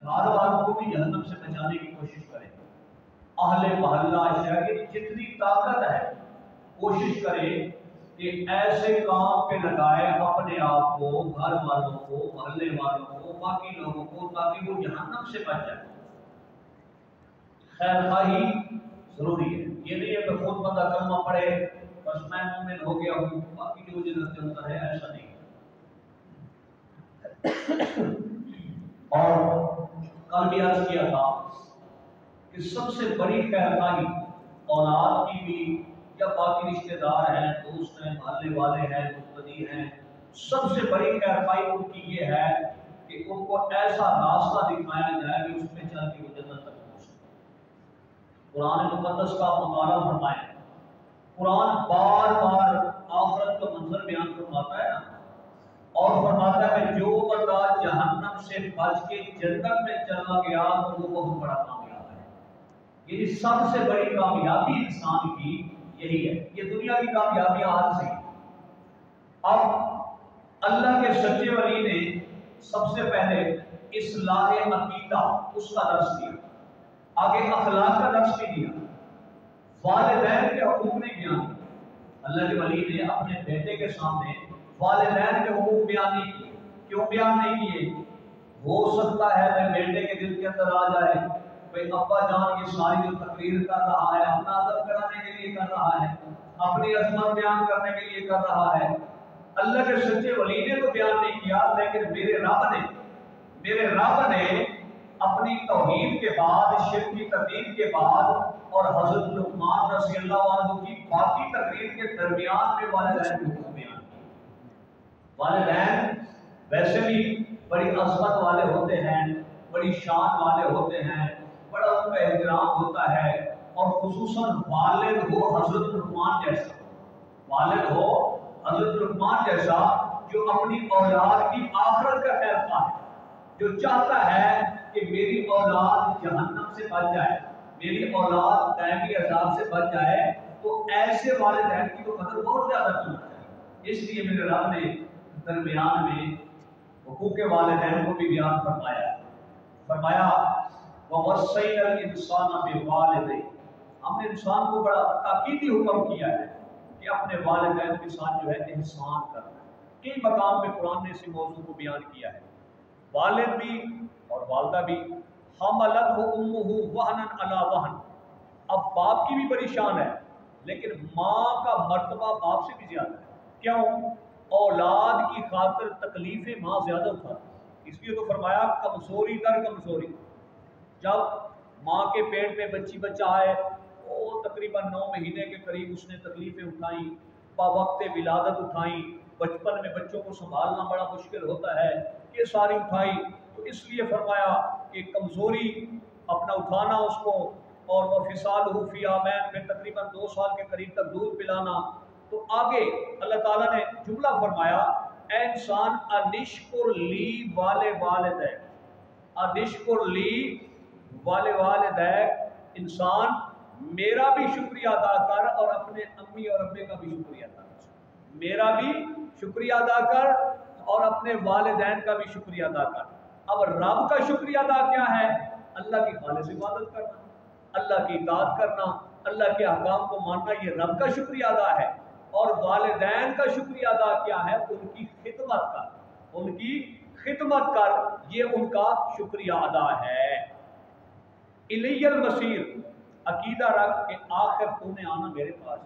گھر والوں کو بھی جہنم سے بچانے کی کوشش کرے، اہل محلہ شہری جتنی طاقت ہے کوشش کرے کہ ایسے کام پہ لگائے اپنے آپ کو، گھر والوں کو، محلے والوں کو، باقی لوگوں کو، تاکہ وہ جہنم سے بچ جائے۔ خیر خواہی ضروری ہے، یہ نہیں ہے کہ خود بندہ کلمہ پڑھے بس میں مومن ہو گیا ہوں، باقی جو جنت کے اندر ہے، ایسا نہیں۔ اور کل بھی عرض کیا تھا کہ سب سے بڑی خیر خواہی اولاد کی بھی یا باقی رشتے دار ہیں، دوست ہیں، محلے والے ہیں، مقتدی ہیں، سب سے بڑی خیر خواہی ان کی یہ ہے کہ ان کو ایسا راستہ دکھایا جائے کہ اس پہ چل کے وہ جنت تک پہنچ سکے۔ قرآن مقدس کا مطالعہ فرمائیں، قرآن بار بار آخرت کا منظر بیان فرماتا ہے نا، اور فرماتا ہے کہ جو بندہ جہنم سے بچ کے جنت میں چلا گیا تو وہ بہت بڑا کامیاب ہے۔ یہ سب سے بڑی کامیابی انسان کی یہی ہے، یہ دنیا کی کامیابی آج سے۔ اب اللہ کے سچے ولی نے سب سے پہلے اصلاح عقیدہ اس کا درس دیا، آگے اخلاق کا درس بھی دیا، والدین کے حقوق نے بیان کیا۔ اللہ کے ولی نے اپنے بیٹے کے سامنے والدین کے حقوق بیان نہیں کیے۔ کیوں بیان نہیں کیے؟ ہو سکتا ہے کہ بیٹے کے دل کے اندر آ جائے بھئی ابا جان یہ ساری جو تقریر کر رہا ہے اپنا ادب کرانے کے لیے کر رہا ہے، اپنی عظمت بیان کرنے کے لیے کر رہا ہے۔ اللہ کے سچے ولی نے تو بیان نہیں کیا، لیکن میرے رب نے اپنی توحید کے بعد، شرک کی تردید کے بعد اور حضرت لقمان رضی اللہ عنہ کی باقی تقریر کے درمیان میں والدین کے حقوق بیان کیے۔ والدین ویسے بھی بڑی عظمت والے ہوتے ہیں، بڑی شان والے ہوتے ہیں، بڑا ان کا احترام ہوتا ہے، اور خصوصاً والد ہو حضرت لقمان جیسا، والد ہو حضرت لقمان جیسا جو اپنی اولاد کی آخرت کا خیر خواہ ہے، جو چاہتا ہے کہ میری اولاد جہنم سے بچ جائے، میری اولاد دائمی عذاب سے بچ جائے، تو ایسے والدین کی تو قدر بہت زیادہ کرنا چاہیے۔ اس لیے میرے رب نے درمیان میں حقوق والدین کو بھی بیان فرمایا وَوَصَّيْنَا الْإِنسَانَ بِوَالِدَيْهِ، ہم نے انسان کو بڑا تاکیدی حکم کیا ہے کہ اپنے والدین کے ساتھ جو ہے احسان کرنا ہے۔ کئی مقام پہ قرآن نے اسی موضوع کو بیان کیا ہے، والد بھی اور والدہ بھی۔ حَمَلَتْهُ أُمُّهُ وَهْنًا عَلَى وَهْنٍ، اب باپ کی بھی بڑی شان ہے، لیکن ماں کا مرتبہ باپ سے بھی زیادہ ہے۔ کیوں؟ اولاد کی خاطر تکلیفیں ماں زیادہ اٹھاتی، اس لیے تو فرمایا کمزوری در کمزوری۔ جب ماں کے پیٹ میں بچہ آئے، وہ تقریباً 9 مہینے کے قریب اس نے تکلیفیں اٹھائیں، باوقت ولادت اٹھائیں، بچپن میں بچوں کو سنبھالنا بڑا مشکل ہوتا ہے، یہ ساری اٹھائی، تو اس لیے فرمایا کہ کمزوری اپنا اٹھانا اس کو، اور وَفِصَالُهُ فِي عَامَيْنِ میں تقریباً 2 سال کے قریب تک دودھ پلانا۔ تو آگے اللہ تعالیٰ نے جملہ فرمایا، اے انسان انشکر لی والدیک، انشکر لی والدیک، انسان میرا بھی شکریہ ادا کر اور اپنے امی اور ابے کا بھی شکریہ ادا کر، میرا بھی شکریہ ادا کر اور اپنے والدین کا بھی شکریہ ادا کر۔ اب رب کا شکریہ ادا کیا ہے؟ اللہ کی خالص عبادت کرنا، اللہ کی اطاعت کرنا، اللہ کے احکام کو ماننا، یہ رب کا شکریہ ادا ہے۔ اور والدین کا شکریہ ادا کیا ہے؟ ان کی خدمت کر، ان کی خدمت کر، یہ ان کا شکریہ ادا ہے۔ الی المصیر، عقیدہ رکھ کہ آخر تو نے آنا میرے پاس،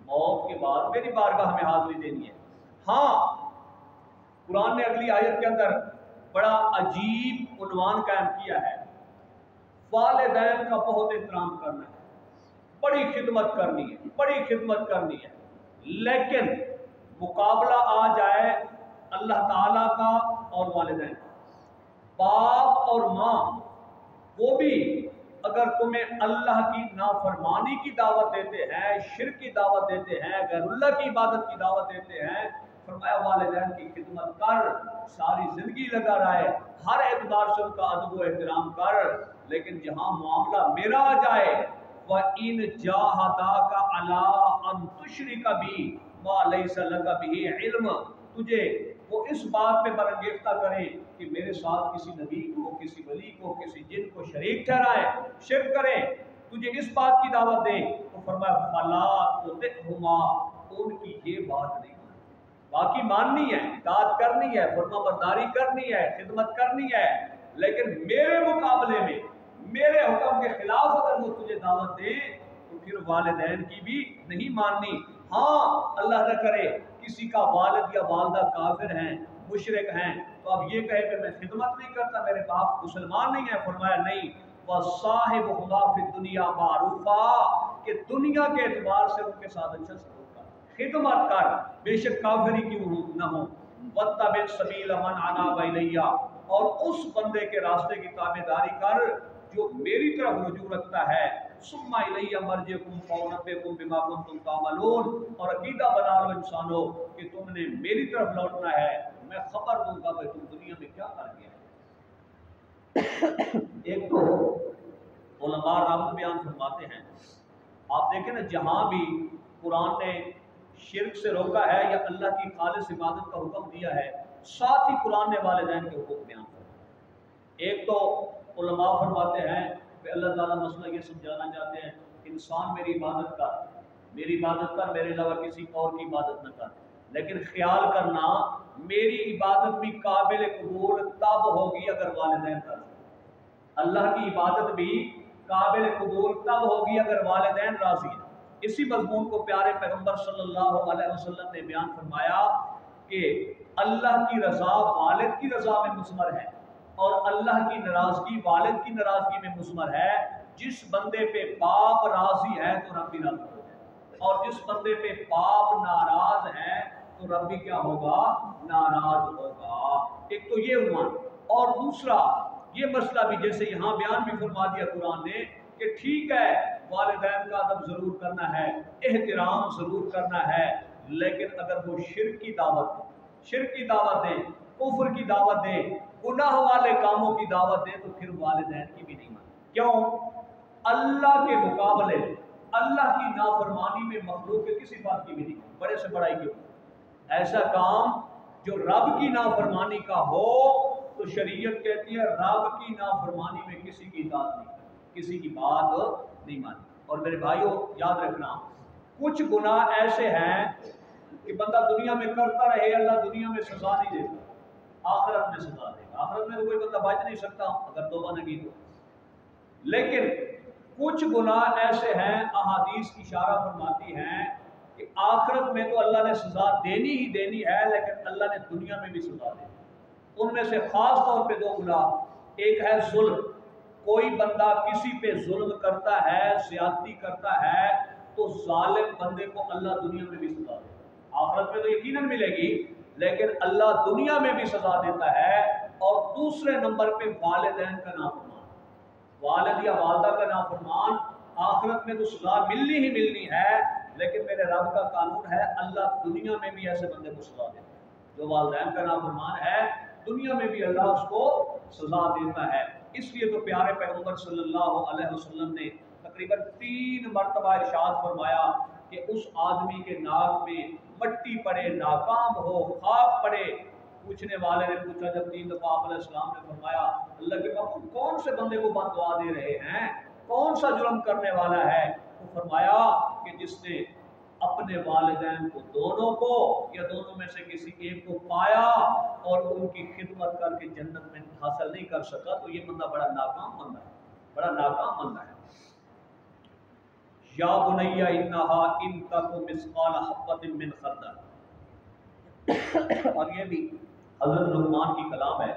موت کے بعد میری بارگاہ میں حاضری دینی ہے۔ ہاں، قرآن نے اگلی آیت کے اندر بڑا عجیب عنوان قائم کیا ہے، والدین کا بہت احترام کرنا ہے، بڑی خدمت کرنی ہے، بڑی خدمت کرنی ہے، لیکن مقابلہ آ جائے اللہ تعالیٰ کا اور والدین کا، باپ اور ماں، وہ بھی اگر تمہیں اللہ کی نافرمانی کی دعوت دیتے ہیں، شرک کی دعوت دیتے ہیں، غیر اللہ کی عبادت کی دعوت دیتے ہیں، فرمایا والدین کی خدمت کر، ساری زندگی لگا رہے، ہر اعتبار سے ان کا ادب و احترام کر، لیکن جہاں معاملہ میرا آ جائے وَإِنْ جَاهَدَاكَ عَلَىٰ أَن تُشْرِكَ بِي مَا لَيْسَ لَكَ بِهِ عِلْمٌ، تجھے وہ اس بات پہ برانگیختہ کریں کہ میرے ساتھ کسی نبی کو، کسی ولی किसी जिन को शरीक ठहराए, शिर्क करे, तुझे इस बात की दावत दे, तो फरमाया फला तुतिहुमा, उनकी ये बात नहीं माननी। बाकी माननी है, इताअत करनी है, फरमाबरदारी करनी है, खिदमत करनी है, लेकिन मेरे मुकाबले में मेरे हुक्म के खिलाफ अगर वो तुझे दावत दे तो फिर वालिदैन की भी नहीं माननी। हाँ, अल्लाह न करे किसी का वालिद या वालदा काफिर हैं, मुशरिक हैं, तो अब ये कहे कि मैं खिदमत नहीं करता, मेरे बाप मुसलमान नहीं है। फरमाया नहीं, वह साहिबुहुमा फिद दुनिया मारूफा, कि दुनिया के एतबार से उनके साथ अच्छा सलूक कर, खिदमत कर, बेशक काफिरी क्यों न हो। वत्तबि सबील मन अनाब इलैया, और उस बंदे के रास्ते की ताबेदारी कर जो मेरी तरफ रुजू रखता है। सुम्मा इलैया मर्जिकुम फउनब्बिकुम बिमा कुंतुम तामलून, और अकीदा बना लो इंसानों कि तुमने मेरी तरफ लौटना है, मैं खबर दूंगा कि तुम दुनिया में क्या कर गया। एक तो उलमा राम बयान फरमाते हैं, आप देखें ना, जहां भी कुरान ने शिर्क से रोका है या अल्लाह की खालिस इबादत का हुक्म दिया है, साथ ही कुरान ने वालिदैन के हुक्म बयान किया। एक तो उलमा फरमाते हैं कि अल्लाह ताला मसला ये समझाना चाहते हैं, इंसान मेरी इबादत कर, मेरे अलावा किसी और की इबादत न कर, लेकिन ख्याल करना मेरी इबादत भी काबिल कबूल तब होगी अगर वालिदैन कर। अल्लाह की इबादत भी काबिल कबूल तब होगी अगर वालिदैन राजी हैं। इसी मजमून को प्यारे पैगंबर सल्लल्लाहु अलैहि वसल्लम ने बयान फरमाया कि अल्लाह की रज़ा वालिद की रज़ा में मुस्मर है और अल्लाह की नाराज़गी वालिद की नाराज़गी में मुस्मर है। जिस बंदे पे बाप राजी है तो रब भी राजी हो जाए, और जिस बंदे पे बाप नाराज है तो रब भी क्या होगा, नाराज होगा। एक तो ये उन्वान, और दूसरा ये मसला भी जैसे यहाँ बयान भी फरमा दिया कुरान ने कि ठीक है वालिदैन का अदब जरूर करना है, एहतराम जरूर करना है, लेकिन अगर वो शिर्क की दावत दे, कुफ्र की दावत दे, गुनाह वाले कामों की दावत दे, तो फिर वालिदैन की भी नहीं मानी। क्यों? अल्लाह के मुकाबले अल्लाह की नाफरमानी में मखलूक के किसी बात की भी नहीं, बड़े से बड़ा ही क्यों। ऐसा काम जो रब की नाफरमानी का हो तो शरीयत कहती है रब की नाफरमानी में किसी की इताअत नहीं करनी, किसी की बात नहीं मानी। और मेरे भाइयों याद रखना, कुछ गुनाह ऐसे हैं कि बंदा दुनिया में करता रहे, अल्लाह दुनिया में सजा नहीं देता, आखिरत में सजा देगा। आखिरत में तो कोई बंदा बच नहीं सकता अगर तौबा न की तो। लेकिन कुछ गुनाह ऐसे हैं, अहादीस इशारा फरमाती हैं कि आखिरत में तो अल्लाह ने सजा देनी ही देनी है, लेकिन अल्लाह ने दुनिया में भी सजा देनी। उनमें से खास तौर पे दो गुनाह, एक है जुल्म। कोई बंदा किसी पे जुल्म करता है, ज्यादती करता है, तो जालिम बंदे को अल्लाह दुनिया में भी सजा देता। आखिरत में तो यकीनन मिलेगी, लेकिन अल्लाह दुनिया में भी सजा देता है। और दूसरे नंबर पे वालिदैन का नाफरमान, वालिद या वालदा का नाफरमान, आखिरत में तो सजा मिलनी ही मिलनी है, लेकिन मेरे रब का कानून है अल्लाह दुनिया में भी ऐसे बंदे को सजा देता है। जो वालिदैन का नाफरमान है दुनिया में भी अल्लाह उसको सजा देता है। इसलिए तो प्यारे पैगंबर सल्लल्लाहु अलैहि वसल्लम ने तकरीबन 3 मरतबा इरशाद फरमाया कि उस आदमी के नाक में मट्टी पड़े, नाकाम हो, खाक पड़े। पूछने वाले ने पूछा जब 3 दफा आप अलैहिस्सलाम ने फरमाया अल्लाह के महबूब कौन से बंदे को बददुआ दे रहे हैं, कौन सा जुर्म करने वाला है? तो फरमाया कि जिसने अपने वालिदैन को, दोनों को या दोनों में से किसी एक को पाया और उनकी खिदमत करके जन्नत में हासिल नहीं कर सका, तो ये बंदा बड़ा नाकाम बंदा है, बड़ा नाकाम बंदा है। या बुनैया इन्नहा इन तकु मिस्काल हब्बतिन मिन खर्दल, और ये भी हज़रत लुक़मान की कलाम है।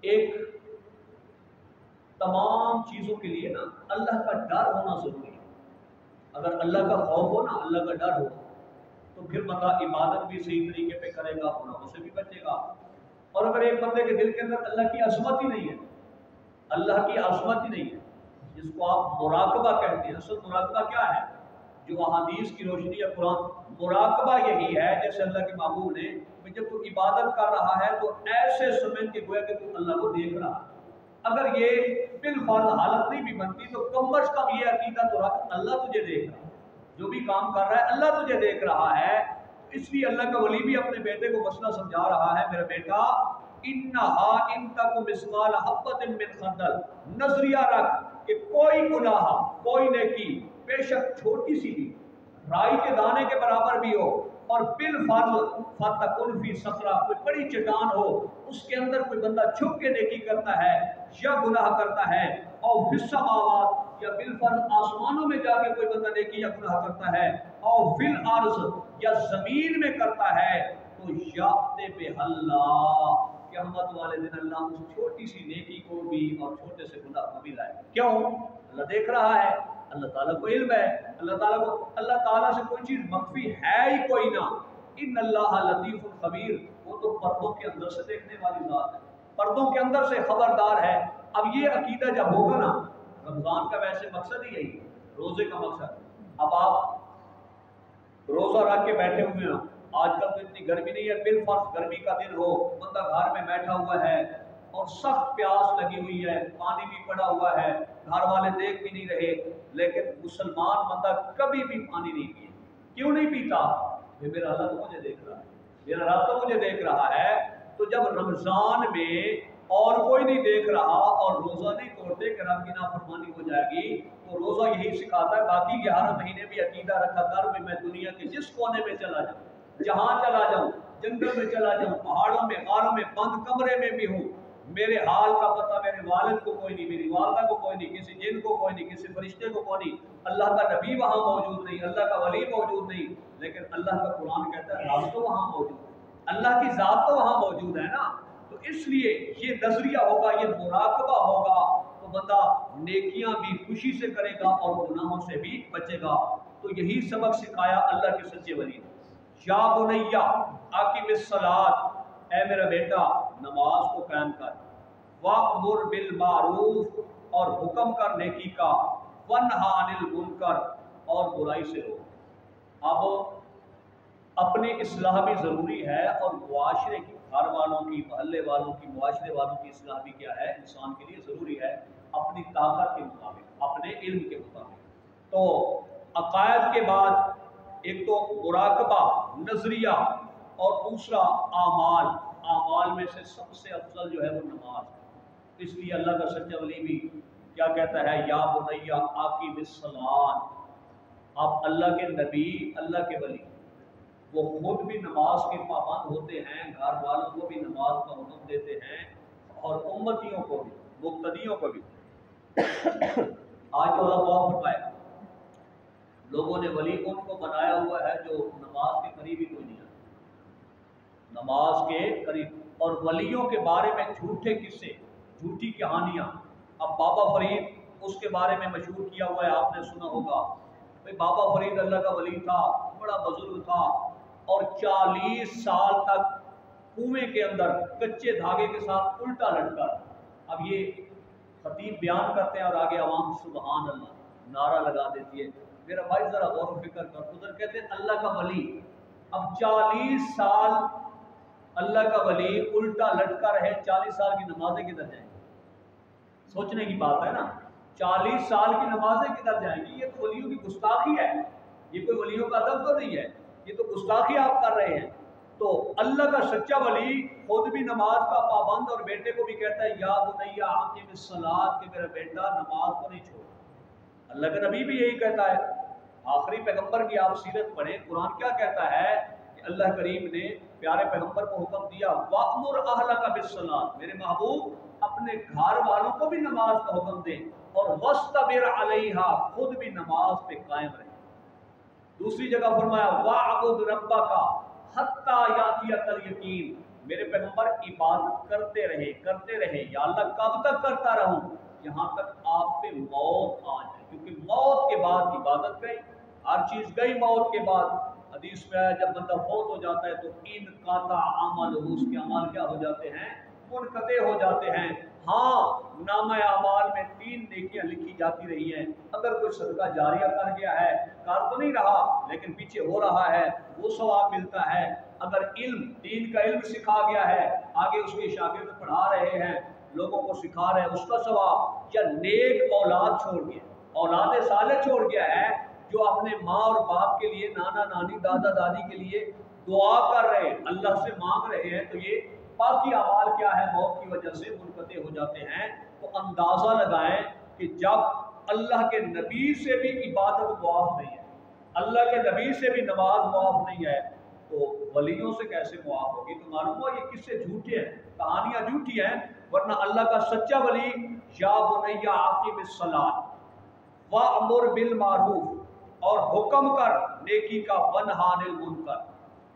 एक तमाम चीज़ों के लिए ना अल्लाह का डर होना ज़रूरी है। अगर अल्लाह का खौफ हो ना, अल्लाह का डर हो, तो फिर बंदा इबादत भी सही तरीके पे करेगा, गुनाहों से भी बचेगा। और अगर एक बंदे के दिल के अंदर अल्लाह की अज़मत ही नहीं है, अल्लाह की अज़मत ही नहीं है, जिसको आप मुराकबा कहते हैं, असल मुराकबा क्या है? जो अहादीस की रोशनी या कुरान, मुराकबा यही है जैसे अल्लाह के महबूब ने, जब तू इबादत कर रहा है तो ऐसे समझ के गोया कि तू अल्लाह को देख रहा है। अगर ये बिलफर्ज हालत नहीं भी बनती तो कम अज़ कम ये अकीदा तो रख, अल्लाह तुझे देख रहा है, जो भी काम कर रहा है अल्लाह तुझे देख रहा है। इसलिए अल्लाह का वली भी अपने बेटे को मसला समझा रहा है, मेरा बेटा इन्नहा इन तक मिस्काल हब्बतिन मिन खर्दल, नजरिया रख कि कोई गुनाह कोई नेकी बेशक छोटी सी भी राई के दाने के बराबर भी हो, और बिल फर्ज फतकुन फी सखरा, कोई बड़ी चट्टान हो उसके अंदर कोई बंदा छुप के नेकी करता है या गुनाह करता है, और फिस समावात, या बिल फर्ज आसमानों में जाके कोई बंदा नेकी या गुनाह करता है, और फिल अर्ज या जमीन में करता है, तो याते बेहल्ला, क़यामत वाले दिन अल्लाह उस छोटी सी नेकी को भी और छोटे से गुनाह को भी लाए। क्यों? अल्लाह देख रहा है, अल्लाह ताला को इल्म है, अल्लाह ताला से कोई चीज मख्फी है ही कोई ना। इन अल्लाह लतीफुल खबीर, वो तो पर्दों के अंदर से देखने वाली बात है, पर्दों के अंदर से खबरदार है। अब ये अकीदा जब होगा ना, रमजान का वैसे मकसद ही यही, रोजे का मकसद, अब आप रोजा रख के बैठे हुए हो, आजकल तो इतनी गर्मी नहीं है, बिलफर्ज गर्मी का दिन हो, बंदा घर में बैठा हुआ है और सख्त प्यास लगी हुई है, पानी भी पड़ा हुआ है, घर वाले देख भी नहीं रहे, लेकिन मुसलमान बंदा कभी भी पानी नहीं पिए। क्यों नहीं पीता? मेरा अल्लाह तो मुझे देख रहा है, मेरा रब तो मुझे देख रहा है। तो जब रमजान में और कोई नहीं देख रहा और रोजा नहीं तोड़ते कि रब की नाफरमानी हो जाएगी, तो रोजा यही सिखाता है। बाकी 11 महीने भी अकीदा रखा कर भी मैं दुनिया के जिस कोने में चला जाऊं, जहां चला जाऊं, जंगल में चला जाऊं, पहाड़ों में, गारों में, बंद कमरे में भी हूँ, मेरे हाल का पता मेरे वालिद को कोई नहीं, मेरी वालदा को कोई नहीं, किसी जिन को कोई नहीं, किसी फरिश्ते को कोई नहीं, अल्लाह का नबी वहां मौजूद नहीं, अल्लाह का वली मौजूद नहीं, लेकिन अल्लाह का कुरान कहता है राज तो वहां मौजूद है, अल्लाह की जात तो वहां मौजूद है ना। तो इसलिए ये नजरिया होगा, ये मुराकबा होगा, तो बंदा नेकियां भी खुशी से करेगा और गुनाहों से भी बचेगा। तो यही सबक सिखाया अल्लाह के सच्चे वली ने। या बुनैया आकिमिस सलात, ऐ मेरा बेटा नमाज को कायम कर, वअमुर बिल मारूफ, और हुक्म कर नेकी का, वन्हा अनिल मुनकर, और बुराई से रोक। अब अपनी इस्लाह भी ज़रूरी है, और मुआशरे की, घर वालों की, महल्ले वालों की, मुआशरे वालों की इस्लाह भी क्या है, इंसान के लिए ज़रूरी है, अपनी ताकत के मुताबिक, अपने इल्म के मुताबिक। तो अकायद के बाद एक तो मुराकबा नजरिया, और दूसरा आमाल, आमाल में से सबसे अफजल जो है वो नमाज है। इसलिए अल्लाह का सच्चा वली भी क्या कहता है, या बुनैया आकिमिस सलात। आप अल्लाह के नबी, अल्लाह के वली, वो खुद भी नमाज के पाबंद होते हैं, घर वालों को भी नमाज का हुक्म देते हैं, और उम्मतियों को भी, मुक्तदियों को भी। आज तो अल्लाह फरमाए, लोगों ने वली उनको बनाया हुआ है जो नमाज के करीब ही कोई नहीं आता, नमाज के करीब। और वलियों के बारे में झूठे किस्से, झूठी कहानियाँ। अब बाबा फरीद, उसके बारे में मशहूर किया हुआ है, आपने सुना होगा भाई, बाबा फरीद अल्लाह का वली था, बड़ा बुजुर्ग था, और 40 साल तक कुएं के अंदर कच्चे धागे के साथ उल्टा लटका। अब ये खतीब बयान करते हैं और आगे आवाम सुबहान अल्लाह नारा लगा देती है। मेरा भाई जरा गौर फिक्र कर, उधर कहते हैं अल्लाह का वली, अब 40 साल अल्लाह का वली उल्टा लटका रहे, 40 साल की नमाजें किधर जाएंगी? सोचने की बात है ना, 40 साल की नमाजें किधर जाएंगी? ये तो वलियों की गुस्ताखी है, ये कोई वलियों का अदब तो नहीं है, ये तो गुस्ताखी आप कर रहे हैं। तो अल्लाह का सच्चा वली खुद भी नमाज का पाबंद, और बेटे को भी कहता है या बुनैया आकिमिस सलात, कि मेरा बेटा नमाज को नहीं छोड़। अल्लाह का नबी भी यही कहता है, आखिरी पैगंबर की आप सीरत पढ़ें, कुरान क्या कहता है कि अल्लाह करीम ने प्यारे पैगंबर को हुक्म दिया, वअमुर अहलका बिस्सलात, मेरे महबूब अपने घर वालों को भी नमाज का हुक्म दे, और वस्तबिर अलैहा, खुद भी नमाज पे कायम रहे। दूसरी जगह फरमाया वअबुद रब्बका हत्ता यातियकल यकीन, मेरे पैगंबर इबादत करते रहे, या अल्लाह कब तक करता रहूं? यहाँ तक आप पे मौत आ जाए, क्योंकि मौत के बाद इबादत गई, हर चीज गई मौत के बाद। हदीस में आया जब बंदा फौत हो जाता है तो इन काता अमल, उसके अमाल क्या हो जाते हैं? मुनक़ते हो जाते हैं। हाँ, नामा अमाल में 3 नेकियां लिखी जाती रही हैं। अगर कोई सदका जारिया कर गया है, कर तो नहीं रहा लेकिन पीछे हो रहा है, वो सवाब मिलता है। अगर इल्म, दीन का इल्म सिखा गया है, आगे उसके शागिर्द पढ़ा रहे हैं, लोगों को सिखा रहे हैं, उसका सवाब। या नेक औलाद छोड़ गया, औलाद साले छोड़ गया है, जो अपने माँ और बाप के लिए, नाना नानी, दादा दादी के लिए दुआ कर रहे हैं, अल्लाह से मांग रहे हैं, तो ये باقی اعمال کیا ہے موت کی وجہ سے منقطع ہو جاتے ہیں، تو اندازہ لگائیں کہ جب اللہ کے نبی سے بھی عبادت معاف نہیں ہے، اللہ کے نبی سے بھی نماز معاف نہیں ہے، تو ولیوں سے کیسے معاف ہوگی؟ تو معلوم ہو یہ قصے جھوٹے ہیں، کہانیاں جھوٹی ہیں، ورنہ اللہ کا سچا ولی یا بنی اقیم الصلاۃ وامر بالمعروف اور حکم کر نیکی کا ونہا عن المنکر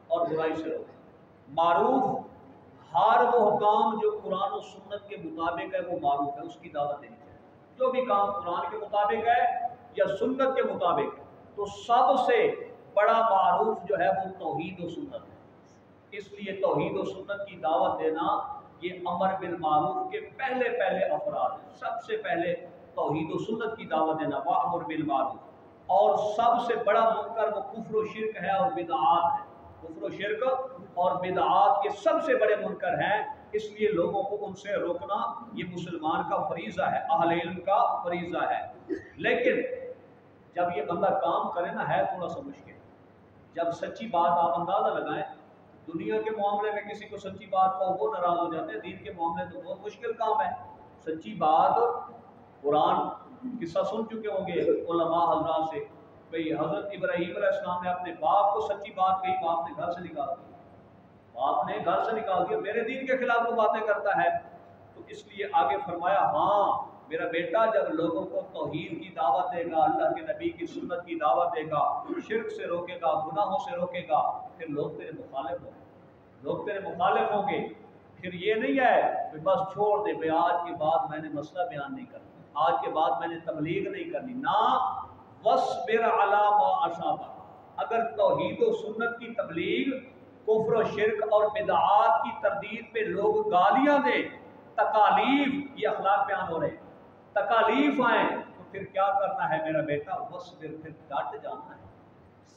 اور برائی سے روک۔ معروف ہر وہ حکام جو قرآن و سنت کے مطابق ہے وہ معروف ہے، اس کی دعوت دینی چاہیے۔ جو بھی کام قرآن کے مطابق ہے یا سنت کے مطابق ہے، تو سب سے بڑا معروف جو ہے وہ توحید و سنت ہے۔ اس لیے توحید و سنت کی دعوت دینا یہ امر بالمعروف کے پہلے افراد ہیں۔ سب سے پہلے توحید و سنت کی دعوت دینا وامر بالمعروف، اور سب سے بڑا منکر وہ کفر و شرک ہے اور بدعات ہے۔ کفر و شرک اور بدعات کے سب سے بڑے منکر ہیں، اس لیے لوگوں کو ان سے روکنا یہ مسلمان کا فریضہ ہے، اہل علم کا فریضہ ہے۔ لیکن جب یہ بندہ کام کرے نا ہے تھوڑا سا مشکل، جب سچی بات آپ اندازہ لگائیں، دنیا کے معاملے میں کسی کو سچی بات کا وہ ناراض ہو جاتے ہیں، دین کے معاملے تو بہت مشکل کام ہے۔ سچی بات قرآن قصہ سن چکے ہوں گے علماء حضرات سے، بھئی حضرت ابراہیم علیہ السلام نے اپنے باپ کو سچی بات کہی، باپ نے گھر سے نکال دیا، باپ نے گھر سے نکال دیا، میرے دین کے خلاف وہ باتیں کرتا ہے۔ تو اس لیے آگے فرمایا ہاں میرا بیٹا جب لوگوں کو توحید کی دعوت دے گا، اللہ کے نبی کی سنت کی دعوت دے گا، شرک سے روکے گا، گناہوں سے روکے گا، پھر لوگ تیرے مخالف ہوں گے، لوگ تیرے مخالف ہوں گے۔ پھر یہ نہیں ہے کہ بس چھوڑ دے بھئی آج کے بعد میں نے مسئلہ بیان نہیں کرنا، آج کے بعد میں نے تبلیغ نہیں کرنی، نہ وَاصْبِرْ عَلَىٰ مَا أَصَابَكَ۔ اگر توحید و سنت کی تبلیغ کفر و شرک اور بدعات کی تردید پہ لوگ گالیاں دیں، تکالیف، یہ اخلاق بیان ہو رہے ہیں، تکالیف آئیں، تو پھر کیا کرنا ہے میرا بیٹا؟ وَاصْبِرْ، پھر ڈٹ جانا ہے،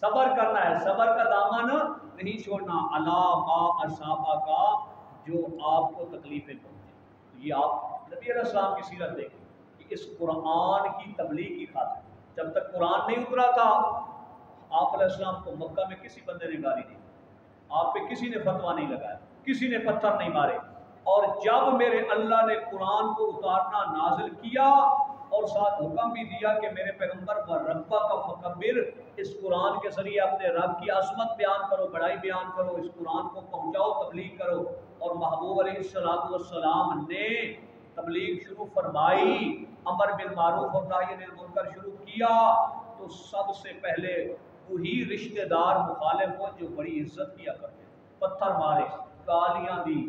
صبر کرنا ہے، صبر کا دامن نہیں چھوڑنا، عَلَىٰ مَا أَصَابَكَ، جو آپ کو تکلیفیں پہنچے۔ یہ آپ نبی علیہ السلام کی سیرت دیکھیں کہ اس قرآن کی تبلیغ کی خاطر جب تک قرآن نہیں اترا تھا، آپ علیہ السلام کو مکہ میں کسی بندے نے گالی نہیں، آپ پہ کسی نے فتویٰ نہیں لگایا، کسی نے پتھر نہیں مارے، اور جب میرے اللہ نے قرآن کو اتارنا نازل کیا اور ساتھ حکم بھی دیا کہ میرے پیغمبر وَرَبَّكَ فَكَبِّرْ، اس قرآن کے ذریعے اپنے رب کی عظمت بیان کرو، بڑائی بیان کرو، اس قرآن کو پہنچاؤ، تبلیغ کرو، اور محبوب علیہ السلام نے تبلیغ شروع فرمائی، امر بالمعروف اور نہی عن المنکر شروع کیا، تو سب سے پہلے وہی رشتہ دار مخالف ہو جو بڑی عزت کیا کرتے، پتھر مارے، گالیاں دی،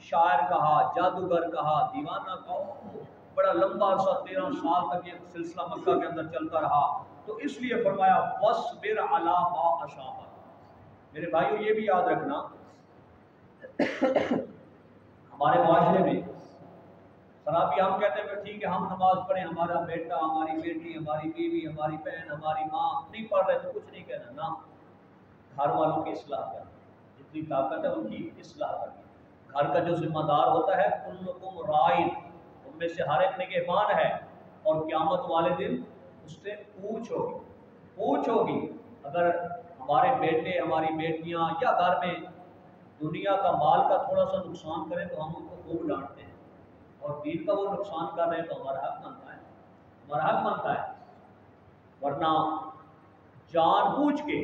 شاعر کہا، جادوگر کہا، دیوانہ کہا، بڑا لمبا عرصہ 13 سال تک یہ سلسلہ مکہ کے اندر چلتا رہا۔ تو اس لیے فرمایا وَاصْبِرْ عَلَىٰ مَا أَصَابَكَ۔ میرے بھائیو یہ بھی یاد رکھنا، ہمارے معاشرے میں خرابی ہم کہتے ہیں ٹھیک ہے ہم نماز پڑھیں، ہمارا بیٹا، ہماری بیٹی، ہماری بیوی، ہماری بہن، ہماری ماں نہیں پڑھ رہے تو کچھ نہیں کہنا، نہ، گھر والوں کی اصلاح کرنا، جتنی طاقت ہے ان کی اصلاح کرنی۔ گھر کا جو ذمہ دار ہوتا ہے کلکم راعٍ، ان میں سے ہر ایک نگہبان ہے، اور قیامت والے دن اس سے پوچھ ہوگی۔ اگر ہمارے بیٹے، ہماری بیٹیاں یا گھر میں دنیا کا مال کا تھوڑا سا نقصان کریں تو ہم ان کو خوب ڈانٹتے ہیں، اور دین کا وہ نقصان کر رہے ہیں تو ہمارا حق بنتا ہے، ہمارا حق بنتا ہے۔ ورنہ جان بوجھ کے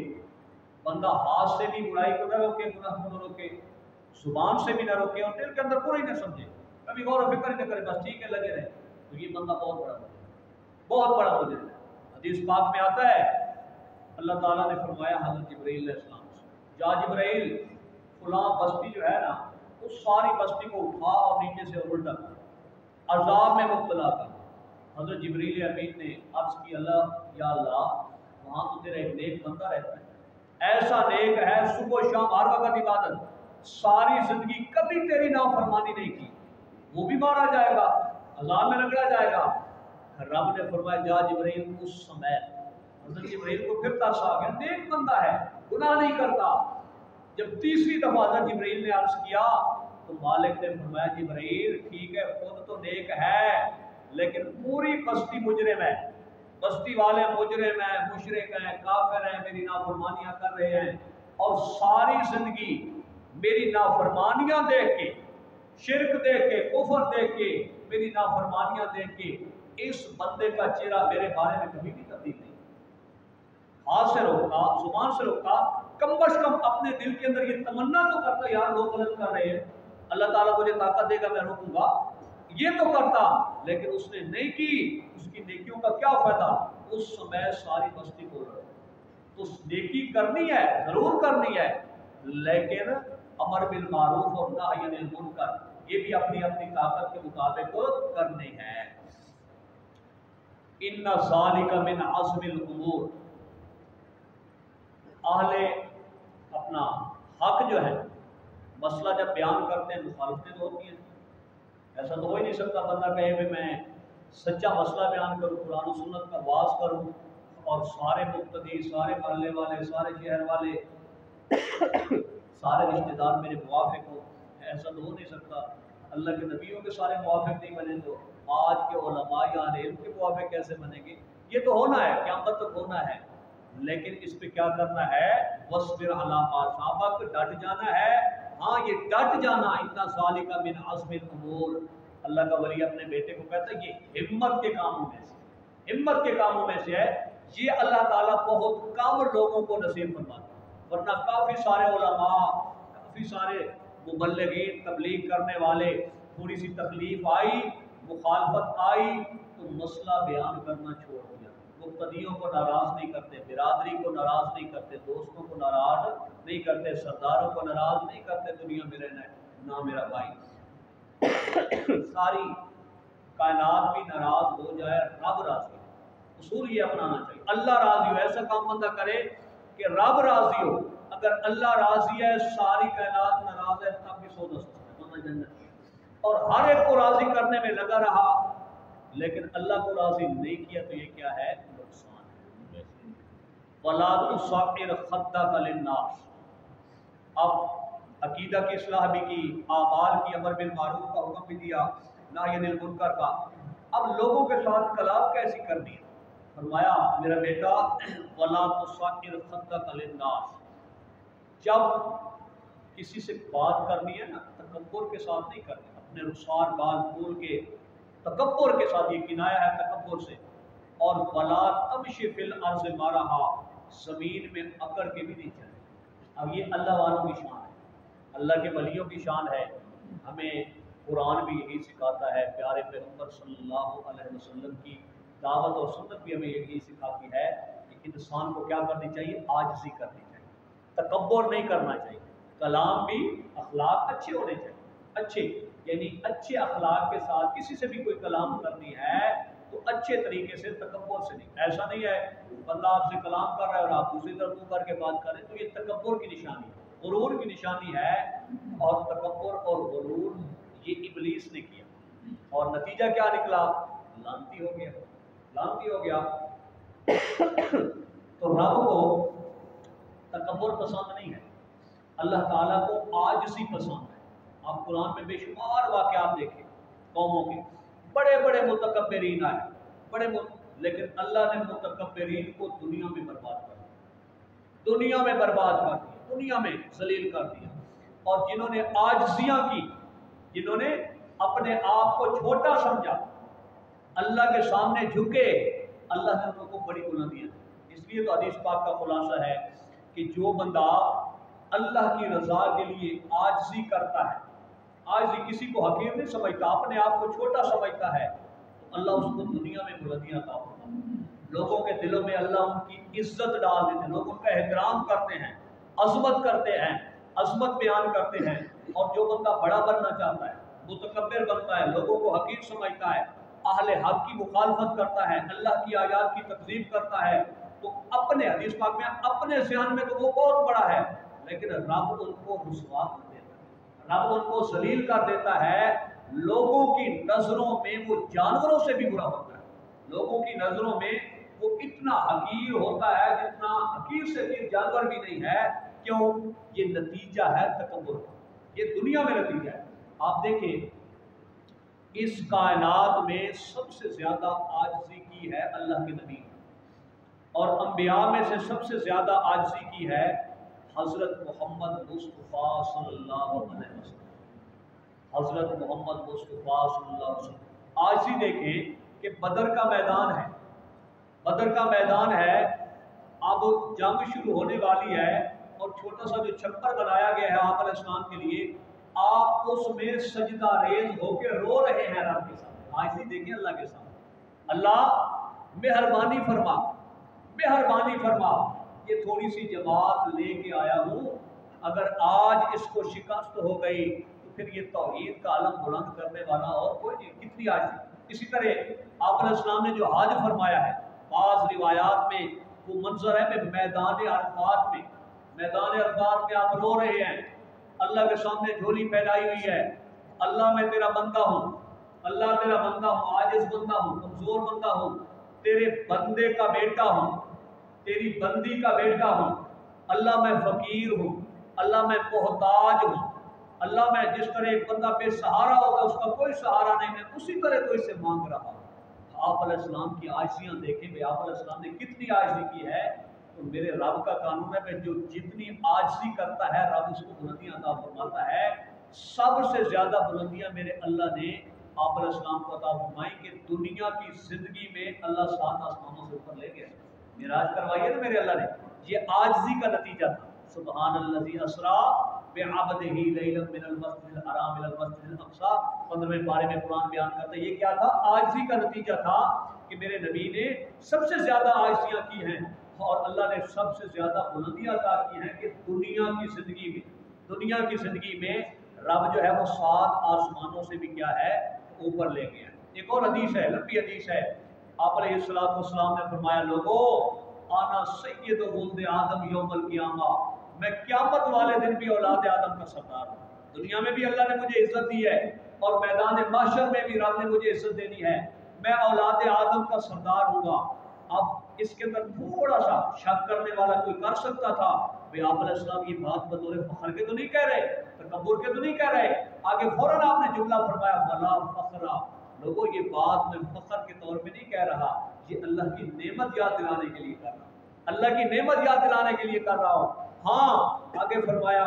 بندہ ہاتھ سے بھی برائی کو نہ روکے، گناہ کو نہ روکے، زبان سے بھی نہ روکے، اور دل کے اندر پورا ہی نہ سمجھے، کبھی غور و فکر نہ کرے، بس ٹھیک ہے لگے رہے، تو یہ بندہ بہت بڑا مجرم ہے۔ حدیث پاک میں آتا ہے اللہ تعالیٰ نے فرمایا حضرت جبرائیل علیہ السلام سے، جا جبرائیل فلاں بستی جو ہے نا اس ساری بستی کو اٹھا اور نیچے سے الٹا کر عذاب میں مبتلا کر۔ حضرت جبرائیل امین نے عرض کی یا اللہ وہاں تو تیرا ایک نیک بندہ رہتا ہے، ایسا نیک ہے صبح و شام ہر وقت عبادت، ساری زندگی کبھی تیری نافرمانی نہیں کی، وہ بھی مارا جائے گا، عذاب میں رگڑا جائے گا۔ رب نے فرمایا جا جبرائیل اس سمے، حضرت جبرائیل کو پھر ترس آ گیا، نیک بندہ ہے، گناہ نہیں کرتا۔ جب تیسری دفعہ حضرت جبرائیل نے عرض کیا تو مالک نے فرمایا جبرائیل ٹھیک ہے خود تو نیک ہے لیکن پوری بستی مجرم ہے، بستی والے مجرم ہیں، مشرک ہیں، کافر ہیں، میری نافرمانیاں کر رہے ہیں، اور ساری زندگی میری نافرمانیاں دیکھ کے शिरक देख के, कुफर देख के, मेरी नाफरमानियां देख के इस बंदे का चेहरा मेरे बारे में कभी भी तब्दील नहीं। हाथ से रोका, जुबान से रोका, कम बस कम अपने दिल के अंदर ये तमन्ना तो करता, यार लोग गलत कर रहे हैं, अल्लाह ताला मुझे ताकत देगा, मैं रोकूंगा, ये तो करता। लेकिन उसने नहीं की, उसकी नेकियों का क्या फायदा? उस समय सारी बस्ती बोल रही। तो नेकी करनी है, जरूर करनी है, लेकिन अमर बिल मारूफ और नही अनिल मुनकर ये भी अपनी अपनी ताकत के मुताबिक करने हैं। इन्ना ज़ालिका मिन अज़्मिल उमूर, आहले अपना हक जो है, मसला जब बयान करते हैं मुखालफतें तो होती हैं। ऐसा तो हो ही नहीं सकता बंदा कहे भी मैं सच्चा मसला बयान करूँ, कुरान और सुन्नत का वाज करूँ और सारे मुक्तदी, सारे मोहल्ले वाले, सारे शहर वाले, सारे रिश्तेदार मेरे मुवाफिक हो। ऐसा तो हो नहीं सकता। अल्लाह के नबियों के सारे मुवाफिक नहीं बने तो आज के उलमा या इल्म के मुवाफिक कैसे बनेंगे? ये तो होना है, क़यामत तक होना है। लेकिन इस पे क्या करना है? वस्बिर अला मा साबक, डट जाना है। हाँ, ये डट जाना, इन्ना ज़ालिका मिन अज़्मिल उमूर। अल्लाह का वली अपने बेटे को कहता है ये हिम्मत के कामों में से, हिम्मत के कामों में से है। ये अल्लाह ताला बहुत कम लोगों को नसीब फरमाता है, वरना काफ़ी सारे उलमा, काफ़ी सारे मुबल्लिगीन, तबलीग करने वाले, थोड़ी सी तकलीफ आई, मुखालफत आई तो मसला बयान करना छोड़ दिया। मुक्तदियों को नाराज़ नहीं करते, बिरादरी को नाराज़ नहीं करते, दोस्तों को नाराज़ नहीं करते, सरदारों को नाराज़ नहीं करते, दुनिया में रहना ना मेरा भाई। सारी कायनात भी नाराज़ हो जाए, रब राज़ी। उसूल ये अपनाना चाहिए, अल्लाह राज़ी हो, ऐसा काम बंदा करे कि रब राज़ी हो। अगर अल्लाह राज़ी है, सारी कायनात नाराज़ है, तब भी सौदा सस्ता है, जन्नत। और हर एक को राज़ी करने में लगा रहा, लेकिन अल्लाह को राज़ी नहीं किया तो ये क्या है? नुकसान है। वला तुसाइर खद्दका लिन्नास। अब अकीदा की इस्लाह भी की, आमाल की, अमर बिल मारूफ का हुक्म भी दिया, नाही अनिल मुनकर का। अब लोगों के साथ कलाम कैसी करनी है? फरमाया मेरा बेटा वला तुसाइर खद्दका लिन्नास, जब किसी से बात करनी है ना, तकब्बुर के साथ नहीं करनी, अपने रुखसार बाल खोल के तकब्बुर के साथ, ये किनाया है तकब्बुर से। और वला तमशी फिल अर्ज़ मरहा, ज़मीन में अकड़ के भी नहीं चले। अब ये अल्लाह वालों की शान है, अल्लाह के वलियों की शान है। हमें कुरान भी यही सिखाता है, प्यारे पैगम्बर सल्लल्लाहु अलैहि वसल्लम की दावत और सुन्नत भी हमें यही सिखाती है कि इंसान को क्या करनी चाहिए? आजिज़ी करनी चाहिए, तकब्बुर नहीं करना चाहिए। कलाम भी अखलाक अच्छे होने चाहिए, अच्छे यानी अच्छे अखलाक के साथ किसी से भी कोई कलाम करनी है तो अच्छे तरीके से, तकब्बुर से नहीं। ऐसा नहीं है बंदा आपसे कलाम कर रहा है और आप दूसरी तरफ मुंह करके बात करें, तो ये तकब्बुर की निशानी है, गुरूर की निशानी है। और तकब्बुर और गुरूर ये इब्लीस ने किया और नतीजा क्या निकला? लानती हो गया, लानती हो गया। तो रब को तकब्बुर पसंद नहीं है, अल्लाह ताला को आजिज़ी पसंद है। आप कुरान में बेशुमार वाक़यात देखें कौमों के, बड़े बड़े मुतकब्बिरीन आए, लेकिन अल्लाह ने मुतकब्बिरीन को दुनिया में बर्बाद कर दिया, दुनिया में बर्बाद कर दिया, दुनिया में जलील कर दिया। और जिन्होंने आजिज़ियाँ की, जिन्होंने अपने आप को छोटा समझा, अल्लाह के सामने झुके, अल्लाह ने उनको बड़ी बुलंदियाँ दी। इसलिए तो हदीस पाक का खुलासा है कि जो बंदा अल्लाह की रज़ा के लिए आजिज़ी करता है, आजिज़ी किसी को हकीर नहीं समझता, अपने आप को छोटा समझता है, तो अल्लाह उसको दुनिया में बुलंदियाँ अता फरमाता है। लोगों के दिलों में अल्लाह उनकी इज्जत डाल देते हैं, लोग उनका एहतराम करते हैं, अज़मत करते हैं, अज़मत बयान करते हैं। और जो बंदा बड़ा बनना चाहता है, मुतकब्बिर बनता है, लोगों को हकीर समझता है, अहले हक की मुखालफत करता है, अल्लाह की आयात की तकज़ीब करता है, तो अपने हदीस पाक में अपने ज़हन में तो वो बहुत बड़ा है, लेकिन रब उनको रुसवा कर देता है, रब उनको जलील कर देता है। लोगों की नज़रों में वो जानवरों से भी बुरा होता है, लोगों की नज़रों में वो इतना हकीर होता है जितना हकीर से हकीर जानवर भी नहीं है। क्यों? ये नतीजा है तकब्बुर, ये दुनिया में नतीजा है। आप देखें इस कायनात में सबसे ज्यादा आजिज़ी की है अल्लाह के नबी, और अंबिया में से सबसे ज्यादा आजिज़ी की है हज़रत मोहम्मद मुस्तफ़ा सल्लल्लाहु अलैहि वसल्लम। حضرت محمد مصطفیٰ صلی اللہ علیہ وسلم۔ آج ہی دیکھیں کہ بدر کا میدان ہے، بدر کا میدان ہے، اب جنگ شروع ہونے والی ہے، اور چھوٹا سا جو چھپر بنایا گیا ہے آپ علیہ السلام کے لیے، آپ اس میں سجدہ ریز ہو کے رو رہے ہیں رب کے سامنے۔ آج ہی دیکھیں اللہ کے سامنے، اللہ مہربانی فرما، مہربانی فرما، یہ تھوڑی سی جماعت لے کے آیا ہوں، اگر آج اس کو شکست ہو گئی تو پھر یہ توحید کا علم بلند کرنے والا اور کوئی نہیں۔ کتنی آج اسی طرح آپ علیہ السلام نے جو حج فرمایا ہے، بعض روایات میں وہ منظر ہے کہ میدان عرفات میں، میدان عرفات میں آپ رو رہے ہیں، اللہ کے سامنے جھولی پھیلائی ہوئی ہے، اللہ میں تیرا بندہ ہوں، اللہ تیرا بندہ ہوں، عاجز بندہ ہوں، کمزور بندہ ہوں، تیرے بندے کا بیٹا ہوں، تیری بندی کا بیٹا ہوں، اللہ میں فقیر ہوں، اللہ میں محتاج ہوں، اللہ میں جس طرح ایک بندہ بے سہارا ہوگا اس کا کوئی سہارا نہیں، میں اسی طرح تو اسے مانگ رہا ہوں۔ آپ علیہ السلام کی عاجزیاں دیکھیں کہ آپ علیہ السلام نے کتنی عاجزی کی ہے، تو میرے رب کا قانون ہے کہ جو جتنی عاجزی کرتا ہے رب اس کو بلندیاں عطا فرماتا ہے۔ سب سے زیادہ بلندیاں میرے اللہ نے آپ علیہ السلام کو عطا فرمائی کہ دنیا کی زندگی میں اللہ 7 آسمانوں سے اوپر لے گیا، معراج کروائی نا میرے اللہ نے، یہ عاجزی کا نتیجہ تھا۔ سبحان الذی اسریٰ بعبدہ لیلا من المسجد الحرام الی المسجد الاقصی، 15ویں پارے میں قرآن بیان کرتا ہے یہ کیا تھا، عاجزی کا نتیجہ تھا کہ میرے نبی نے سب سے زیادہ عاجزیاں کی ہیں، اور اللہ نے سب سے زیادہ بلندیاں عطا کی ہیں کہ دنیا کی زندگی میں، دنیا کی زندگی میں رب جو ہے وہ 7 آسمانوں سے بھی کیا ہے اوپر لے گیا۔ ایک اور حدیث ہے، لمبی حدیث ہے، آپ علیہ السلام نے فرمایا لوگو آنا سید ولد آدم یوم القیامہ، میں قیامت والے دن بھی اولاد آدم کا سردار ہوں۔ دنیا میں بھی اللہ نے مجھے عزت دی ہے، اور میدان محشر میں بھی رب نے مجھے عزت دینی ہے، میں اولاد آدم کا سردار ہوں گا۔ اب اس کے اندر تھوڑا سا شک کرنے والا کوئی کر سکتا تھا بھئی آپ علیہ السلام یہ بات بطور فخر کے تو نہیں کہہ رہے، تکبر کے تو نہیں کہہ رہے، آگے فوراً آپ نے جملہ فرمایا ولا فخرا، لوگوں یہ بات میں فخر کے طور پہ نہیں کہہ رہا، یہ اللہ کی نعمت یاد دلانے کے لیے کر رہا ہوں، اللہ کی نعمت یاد دلانے کے لیے کر رہا ہوں۔ ہاں آگے فرمایا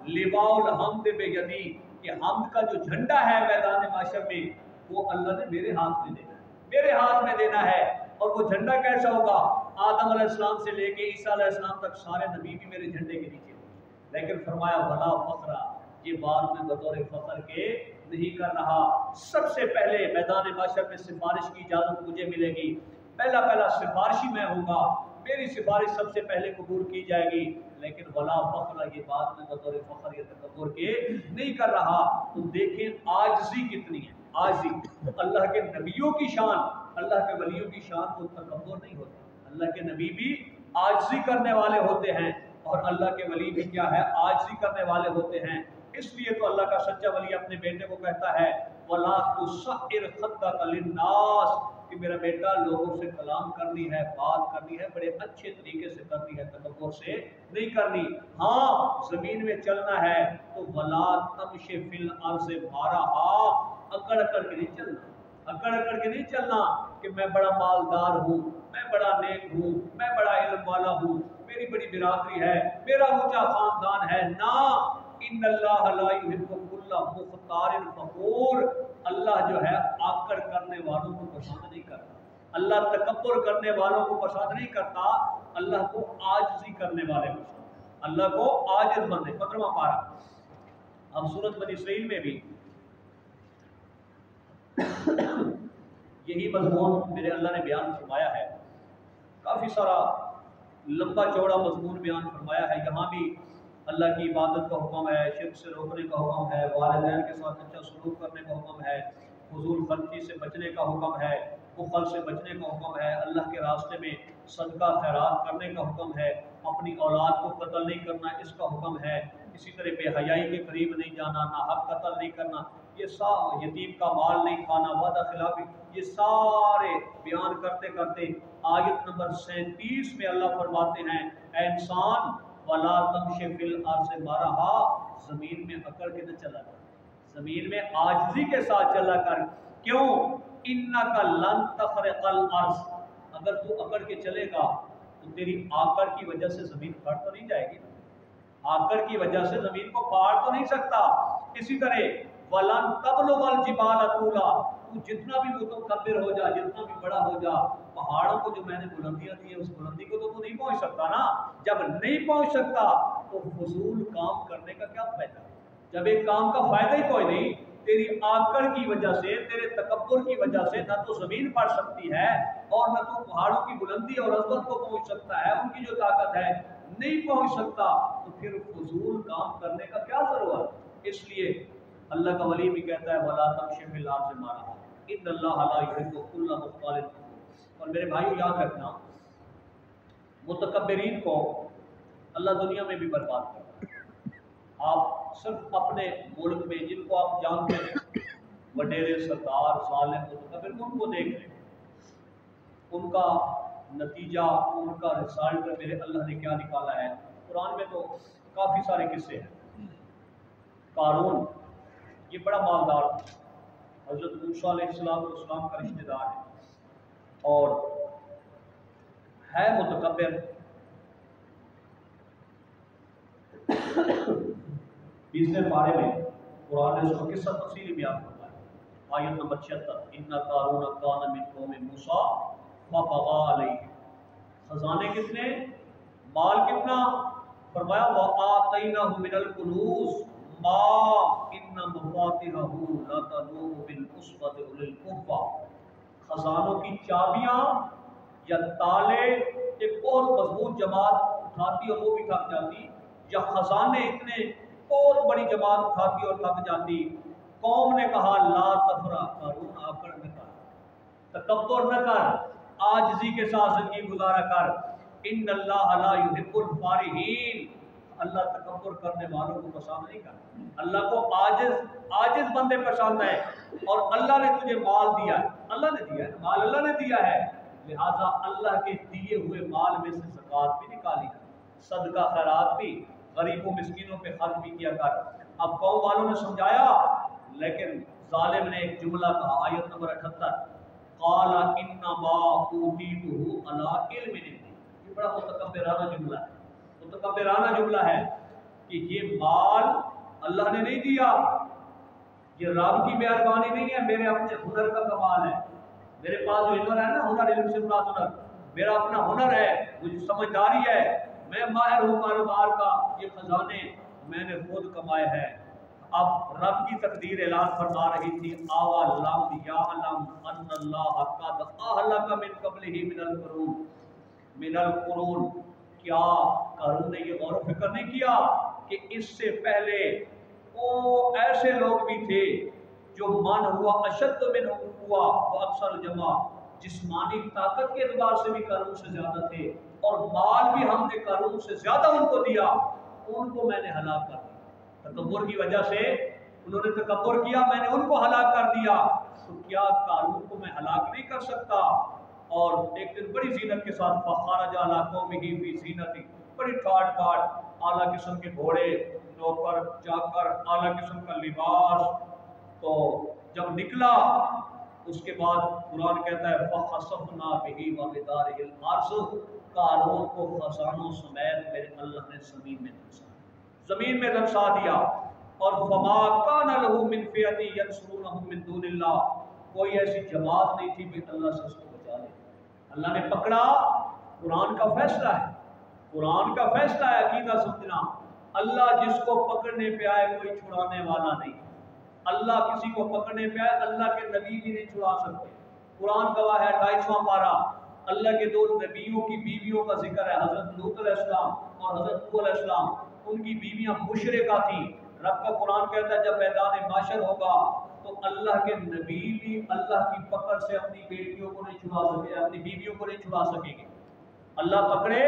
لواء الحمد بیدی، کہ حمد کا جو جھنڈا ہے میدان معاشر میں وہ اللہ نے میرے ہاتھ میں دینا ہے، میرے ہاتھ میں دینا ہے، اور وہ جھنڈا کیسا ہوگا، آدم علیہ السلام سے لے کے عیسیٰ علیہ السلام تک سارے نبی بھی میرے جھنڈے کے نیچے ہوں۔ لیکن فرمایا ولا فخرا، یہ بات میں بطور فخر کے نہیں کر رہا، سب سے پہلے میدان معاشر میں سفارش کی اجازت مجھے ملے گی، پہلا سفارشی میں ہوں گا، میری سفارش سب سے پہلے قبول کی جائے گی، لیکن ولا فخر یہ بات میں بطور فخر یا تکبر کے نہیں کر رہا۔ تو دیکھیں عاجزی کتنی ہے، عاجزی اللہ کے نبیوں کی شان، اللہ کے ولیوں کی شان کو تکبر نہیں ہوتا، اللہ کے نبی بھی عاجزی کرنے والے ہوتے ہیں، اور اللہ کے ولی بھی کیا ہے عاجزی کرنے والے ہوتے ہیں۔ اس لیے تو اللہ کا سچا ولی اپنے بیٹے کو کہتا ہے وَلَا تُسَعِّرْ خَدَّكَ لِلنَّاسِ، کہ میرا بیٹا لوگوں سے کلام کرنی ہے، بات کرنی ہے، بڑے اچھے طریقے سے کرنی ہے، تکبر سے نہیں کرنی۔ ہاں زمین میں چلنا ہے تو وَلَا تَمْشِ فِي الْأَرْضِ مَرَحًا، اکڑ اکڑ کے نہیں چلنا، اکڑ اکڑ کے نہیں چلنا کہ میں بڑا مالدار ہوں، میں بڑا نیک ہوں، میں بڑا علم والا ہوں، میری بڑی برادری ہے، میرا اونچا خاندان ہے، نہ، ان اللہ لا یحب کل مختار فخور، اللہ جو ہے آکڑ کرنے والوں کو پسند نہیں کرتا، اللہ تکبر کرنے والوں کو پسند نہیں کرتا، اللہ کو عاجزی کرنے والے پسند ہے، اللہ کو عاجز بندے۔ 15واں پارہ، اب سورۃ بنی اسرائیل میں بھی یہی مضمون میرے اللہ نے بیان فرمایا ہے، کافی سارا لمبا چوڑا مضمون بیان فرمایا ہے، یہاں بھی اللہ کی عبادت کا حکم ہے، شرک سے روکنے کا حکم ہے، والدین کے ساتھ اچھا سلوک کرنے کا حکم ہے، فضول خرچی سے بچنے کا حکم ہے، بخل سے بچنے کا حکم ہے، اللہ کے راستے میں صدقہ خیرات کرنے کا حکم ہے، اپنی اولاد کو قتل نہیں کرنا اس کا حکم ہے، اسی طرح بے حیائی کے قریب نہیں جانا، ناحق قتل نہیں کرنا، یہ سب یتیم کا مال نہیں کھانا، وعدہ خلافی، یہ سارے بیان کرتے کرتے آیت نمبر 37 میں اللہ فرماتے ہیں اے انسان وَلَا تَمْشِ فِي الْأَرْضِ مَرَحًا، زمین میں اکڑ کے نہ چلا کر، زمین میں عاجزی کے ساتھ چلا کر، کیوں؟ إِنَّكَ لَن تَخْرِقَ الْأَرْضِ، اگر تو اکڑ کے چلے گا تو تیری آکڑ کی وجہ سے زمین پھٹ تو نہیں جائے گی، آکڑ کی وجہ سے زمین کو پھاڑ تو نہیں سکتا۔ اسی طرح वलन तबलुगल जिबाल तूला, तू जितना भी मुतकब्बिर हो जा, जितना भी बड़ा हो जा, पहाड़ों को जो मैंने बुलंदियां दी है उस बुलंदी को तो तू नहीं पहुंच सकता ना। जब नहीं पहुंच सकता तो फजूल काम करने का क्या फायदा? जब एक काम का फायदा ही कोई नहीं, तेरी आकड़ की वजह से, तेरे तकब्बुर की वजह से ना तो जमीन बढ़ सकती है और ना तो पहाड़ों की बुलंदी और अजमत को पहुंच सकता है, उनकी जो ताकत है नहीं पहुंच सकता, तो फिर फजूल काम करने का क्या जरूरत? इसलिए अल्लाह का वली भी कहता है वला तमशी फिल अर्ज़ि मरहा इन्नल्लाहा ला युहिब्बु कुल्ला मुख्तालिन फखूर। और मेरे भाइयों याद रखना, मुतकब्बिरीन को अल्लाह दुनिया में भी बर्बाद करता है। आप सिर्फ अपने मुल्क में जिनको आप जानते हैं, वडेरे सरदार जालिम मुतकब्बिर, उनको देख लें, उनका नतीजा, उनका रिजल्ट मेरे अल्लाह ने क्या निकाला है। कुरान में तो काफ़ी सारे किस्से हैं। कारून ये बड़ा मालदार था, हज़रत मूसा अलैहिस्सलाम का रिश्तेदार है और है मुतकब्बिर। 20वें पारे में कुरान ने उसका किस्सा तफसीली बयान करता है। आयत नंबर 76, इन्ना कारून कान मिन कौमि मूसा फबगा अलैहि। खजाने कितने, माल कितना? फरमाया व आतैनाहु मिनल कुनूज मा इन्ना मफातिहहु ला तनू बिल उस्बति उलिल कुव्वा। खजानों की चाबियां या ताले एक बहुत मजबूत जमात उठाती और वो भी थक जाती, या खजाने इतने बहुत बड़ी जमात उठाती और थक जाती। कौम ने कहा ला तफरा, कारून आकड़ न कर, तकब्बुर न कर, आजिज़ी के साथ जिंदगी गुजारा कर। इन्नल्लाह ला युहिब्बुल फारिहीन, अल्लाह तकब्बुर करने वालों को पसंद नहीं करता। अल्लाह को आजिज़ बंदे पसंद है। और अल्लाह ने तुझे माल दिया है, अल्लाह ने दिया है, माल अल्लाह ने दिया है, लिहाजा अल्लाह के दिए हुए माल में से ज़कात भी निकाली कर, सदका खैरात भी, गरीबों मिस्कीनों पे खर्च भी किया कर। अब कौम वालों ने समझाया, लेकिन जालिम ने एक जुमला कहा, आयत नंबर 78, काला इन्नमा ऊतीतुहु अला इल्मिन इंदी। ये बड़ा मुतकब्बिराना जुमला है, मुतकब्बिराना जुमला है कि ये माल अल्लाह ने नहीं दिया, ये रब की मेहरबानी नहीं है, मेरे अपने हुनर का कमाल है। मेरे पास जो हुनर है ना, हुनर इल्म से मुराद हुनर, मेरा अपना हुनर है, मुझे समझदारी है, मैं माहिर हूँ कारोबार का, ये खजाने मैंने खुद कमाए हैं। अब रब की तकदीर ऐलान फरमा रही थी, आवालम यालम अन्नल्लाह कद अहलक मिन क़ब्लिही मिनल कुरून। क्या कारून ने ये गौर फिक्र नहीं किया कि इससे पहले वो ऐसे लोग भी थे जो मन हुआ अशद में हुआ वो अक्सर जमा, जिस्मानी ताकत के एतबार से भी कारून से ज्यादा थे और माल भी हमने कारून से ज्यादा उनको दिया, उनको मैंने हलाक कर दिया। तकब्बुर की वजह से उन्होंने तकब्बुर किया, मैंने उनको हलाक कर दिया। तो क्या कारून को मैं हलाक नहीं कर सकता? और एक दिन बड़ी जीनत के साथ फ़ख़रज अला क़ौमिही फ़ी ज़ीनतिही, बड़ी ठाट बाट, आला किस्म के घोड़े, नौकर जाकर, आला किस्म का लिबास। तो जब निकला उसके बाद कुरान कहता है फ़ख़सफ़ना बिही व बिदारिहिल अर्ज़, कारून को खजानों समेत मेरे अल्लाह ने ज़मीन में दरसा दिया। और फमा कान लहू मिन फ़ियतिन यंसुरूनहु मिन दूनिल्लाह, कोई ऐसी जमात नहीं थी कि अल्लाह से उसको बचा ले। अल्लाह ने पकड़ा, कुरान का फैसला है, कुरान का फैसला है, अकीदा समझना। अल्लाह जिसको पकड़ने पे आए कोई छुड़ाने वाला नहीं। अल्लाह किसी को पकड़ने पे आए, अल्लाह के नबी भी नहीं छुड़ा सकते। कुरान गवाह है, 28वां पारा, अल्लाह के दो नबियों की बीवियों का जिक्र है, हजरत लूत अलैहिस्सलाम और हजरत नूह अलैहिस्सलाम। उनकी बीवियां मुशरिका थी। रब का कुरान कहता है जब मैदान माशर होगा तो अल्लाह के नबी भी अल्लाह की पकड़ से अपनी बेटियों को नहीं छुड़ा सके, अपनी बीवियों को नहीं छुड़ा सकेंगे। अल्लाह पकड़े,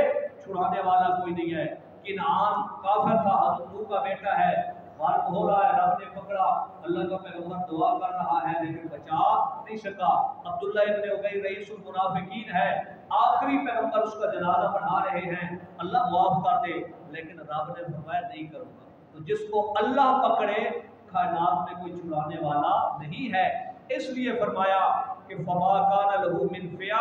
छुड़ाने वाला कोई नहीं है। किनान काफिर था, हजरत नूह का बेटा है, गर्क हो रहा है, रब ने पकड़ा, अल्लाह का पैगंबर दुआ कर रहा है लेकिन बचा नहीं सका। अब्दुल्लाह इब्न उबई रईसुल मुनाफिकीन है, आखिरी पैगंबर उसका जनाजा पढ़ा रहे हैं, अल्लाह माफ कर दे, लेकिन रब ने फरमाया नहीं करूंगा। तो जिसको अल्लाह पकड़े कायनात में कोई छुड़ाने वाला नहीं है। इसलिए फरमाया कि फमा कान लहू मिन फ़िया,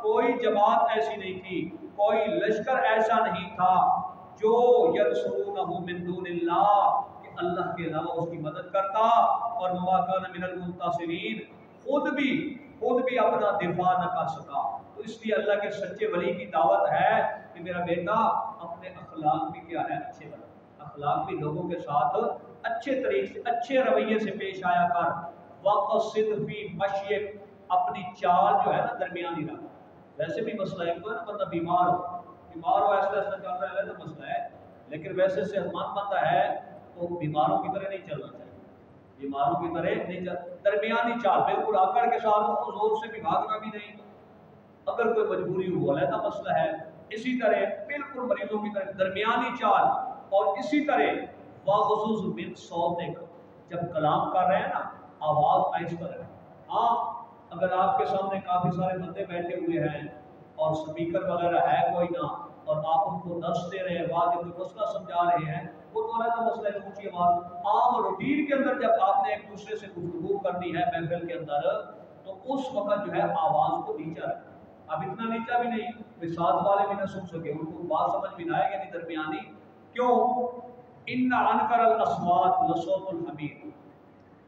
कोई जमात ऐसी नहीं थी, कोई लश्कर ऐसा नहीं था जो यंसुरूनहु मिन दूनिल्लाह, कि اللہ کے علاوہ اس کی مدد کرتا، اور وما کان من المنتصرین، خود بھی اپنا دفاع نہ کر سکا۔ تو اس لیے اللہ کے سچے ولی کی دعوت ہے کہ میرا بیٹا اپنے اخلاق بھی کیا ہے، اچھے بنا، اخلاق بھی لوگوں کے ساتھ اچھے طریقے سے، اچھے رویے سے پیش آیا کر۔ وقصد فی مشیک، اپنی چال جو ہے نا درمیانی رکھ۔ ویسے بھی مسئلہ ہے، کوئی نا بندہ بیمار ہو ایسا ایسا چل رہا ہے تو مسئلہ ہے، لیکن ویسے صحت مند بندہ ہے تو بیماروں کی طرح نہیں چلنا چاہیے، بیماروں کی طرح نہیں درمیانی چال، بالکل آکڑ کے ساتھ، زور سے بھی بھاگنا بھی نہیں، اگر کوئی مجبوری ہو علیحدہ مسئلہ ہے۔ اسی طرح بالکل مریضوں کی طرح درمیانی چال، اور اسی طرح واغضض من صوتک، جب کلام کر رہے ہیں نا آواز آہستہ رہے۔ ہاں اگر آپ کے سامنے کافی سارے بندے بیٹھے ہوئے ہیں اور سپیکر وغیرہ ہے کوئی نہ، اور آپ ان کو درس دے رہے ہیں، واضح کوئی مسئلہ سمجھا رہے ہیں، وہ تو علیحدہ مسئلہ ہے، اونچی آواز۔ عام روٹین کے اندر جب آپ نے ایک دوسرے سے گفتگو کرنی ہے محفل کے اندر، تو اس وقت جو ہے آواز کو نیچا رکھیں۔ اب اتنا نیچا بھی نہیں کہ ساتھ والے بھی نہ سن سکے، ان کو بات سمجھ بھی نہ آئے، یعنی درمیانی۔ کیوں؟ ان انکر الاصوات لصوت الحمیر،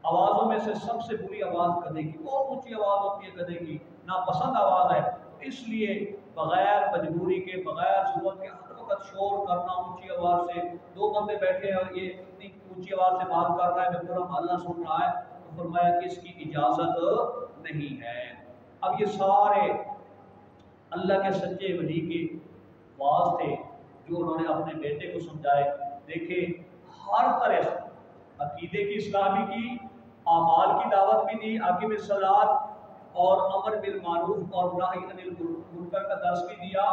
آوازوں میں سے سب سے بری آواز گدھے کی، بہت اونچی آواز ہوتی ہے گدھے کی، ناپسند آواز ہے۔ اس لیے بغیر مجبوری کے، بغیر ضرورت کے ہر وقت شور کرنا اونچی آواز سے، دو بندے بیٹھے ہیں اور یہ اتنی اونچی آواز سے بات کر رہا ہے کہ پورا محلہ سن رہا ہے، تو فرمایا کہ اس کی اجازت نہیں ہے۔ اب یہ سارے اللہ کے سچے ولی کے واز تھے جو انہوں نے اپنے بیٹے کو سمجھائے۔ دیکھیں ہر طرح سے عقیدے کی اصلاح بھی کی، اعمال کی دعوت بھی دی، اقیم الصلاۃ اور امر بالمعروف اور نہی عن المنکر کا درس بھی دیا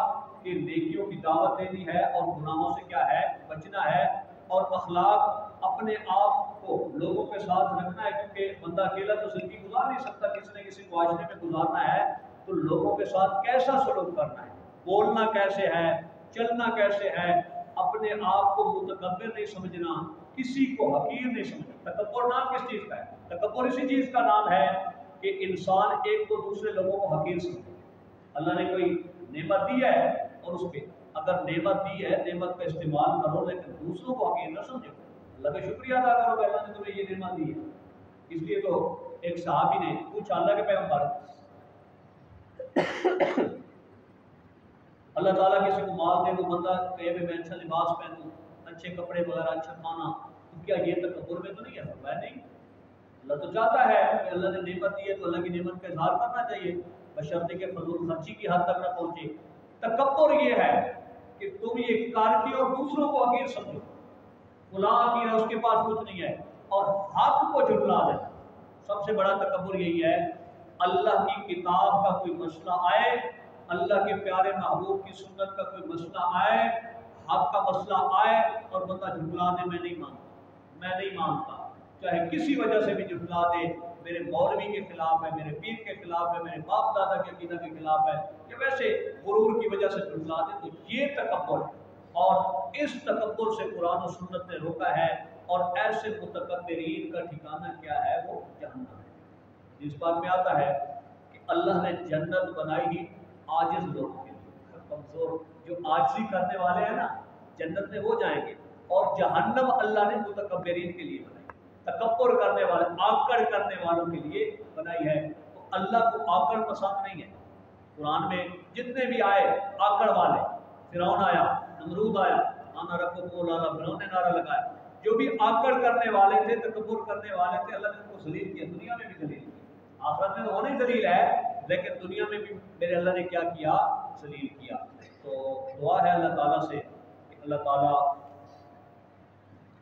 کہ نیکیوں کی دعوت دینی ہے اور گناہوں سے کیا ہے، بچنا ہے، اور اخلاق اپنے آپ کو لوگوں کے ساتھ رکھنا ہے، کیونکہ بندہ اکیلا تو زندگی گزار نہیں سکتا، کسی نہ کسی معاشرے میں گزارنا ہے، تو لوگوں کے ساتھ کیسا سلوک کرنا ہے، بولنا کیسے ہے، چلنا کیسے ہے، اپنے آپ کو متکبر نہیں سمجھنا، کسی کو حقیر نہیں سمجھنا۔ تکبر نام کس چیز کا ہے؟ تکبر اسی چیز کا نام ہے کہ انسان ایک تو دوسرے لوگوں کو حقیر سمجھے۔ اللہ نے کوئی نعمت دی ہے اور اس پہ اگر نعمت دی ہے، نعمت کا استعمال کرو، لیکن دوسروں کو حقیر نہ سمجھو، اللہ کا شکریہ ادا کرو کہ اللہ نے تمہیں یہ نعمت دی ہے۔ اس لیے تو ایک صحابی نے پوچھا اللہ کے پیغمبر، اللہ تعالیٰ کسی کو مال دے، وہ بندہ کہے میں اچھا لباس پہنوں، اچھے کپڑے وغیرہ، اچھا کھانا، تو کیا یہ تکبر میں تو نہیں ہے؟ فرمایا نہیں، اللہ تو چاہتا ہے کہ اللہ نے نعمت دی ہے تو اللہ کی نعمت کا اظہار کرنا چاہیے، بشرطے کہ فضول خرچی کی حد تک نہ پہنچے۔ تکبر یہ ہے کہ تم یہ کار کی اور دوسروں کو حقیر سمجھو، فلاں حقیر ہے، اس کے پاس کچھ نہیں ہے، اور حق کو جھٹلا دے۔ سب سے بڑا تکبر یہی ہے، اللہ کی کتاب کا کوئی مسئلہ آئے، اللہ کے پیارے محبوب کی سنت کا کوئی مسئلہ آئے، حق کا مسئلہ آئے، اور بندہ جھٹلا دے، میں نہیں مانتا، چاہے کسی وجہ سے بھی جھٹلا دے، میرے مولوی کے خلاف ہے، میرے پیر کے خلاف ہے، میرے باپ دادا کے عقیدہ کے خلاف ہے، یا ویسے غرور کی وجہ سے جھٹلا دے، تو یہ تکبر ہے، اور اس تکبر سے قرآن و سنت نے روکا ہے، اور ایسے متکبرین کا ٹھکانہ کیا ہے؟ وہ جہنم ہے۔ اس بات میں آتا ہے کہ اللہ نے جنت بنائی ہی عاجز لوگوں کے لیے، کمزور جو عاجزی کرنے والے ہیں نا، جنت میں وہ جائیں گے، اور جہنم اللہ نے متکبرین کے لیے بنائی، تکبر کرنے والے، آکڑ کرنے والوں کے لیے بنائی ہے۔ تو اللہ کو آکڑ پسند نہیں ہے۔ قرآن میں جتنے بھی آئے آکڑ والے، فرعون آیا، نمرود آیا، انا ربکم الاعلی، فرعون نے نعرہ لگایا، جو بھی آکڑ کرنے والے تھے، تکبر کرنے والے تھے، اللہ نے ان کو ذلیل کیا، دنیا میں بھی ذلیل کیا، آخرت میں تو ہونا ہی ذلیل ہے، لیکن دنیا میں بھی میرے اللہ نے کیا کیا؟ ذلیل کیا۔ تو دعا ہے اللہ تعالیٰ سے کہ اللہ تعالیٰ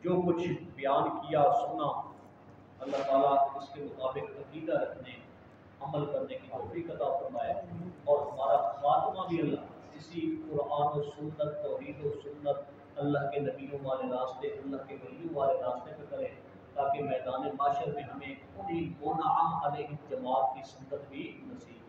جو کچھ بیان کیا سنا، اللہ تعالیٰ اس کے مطابق عقیدہ رکھنے، عمل کرنے کی توفیق عطا فرمائے، اور ہمارا خاتمہ بھی اللہ اسی قرآن و سنت، توحید و سنت، اللہ کے نبیوں والے راستے، اللہ کے ولیوں والے راستے پہ کرے، تاکہ میدان معاشر میں ہمیں انہی منعم علیہ جماعت کی سنت بھی نصیب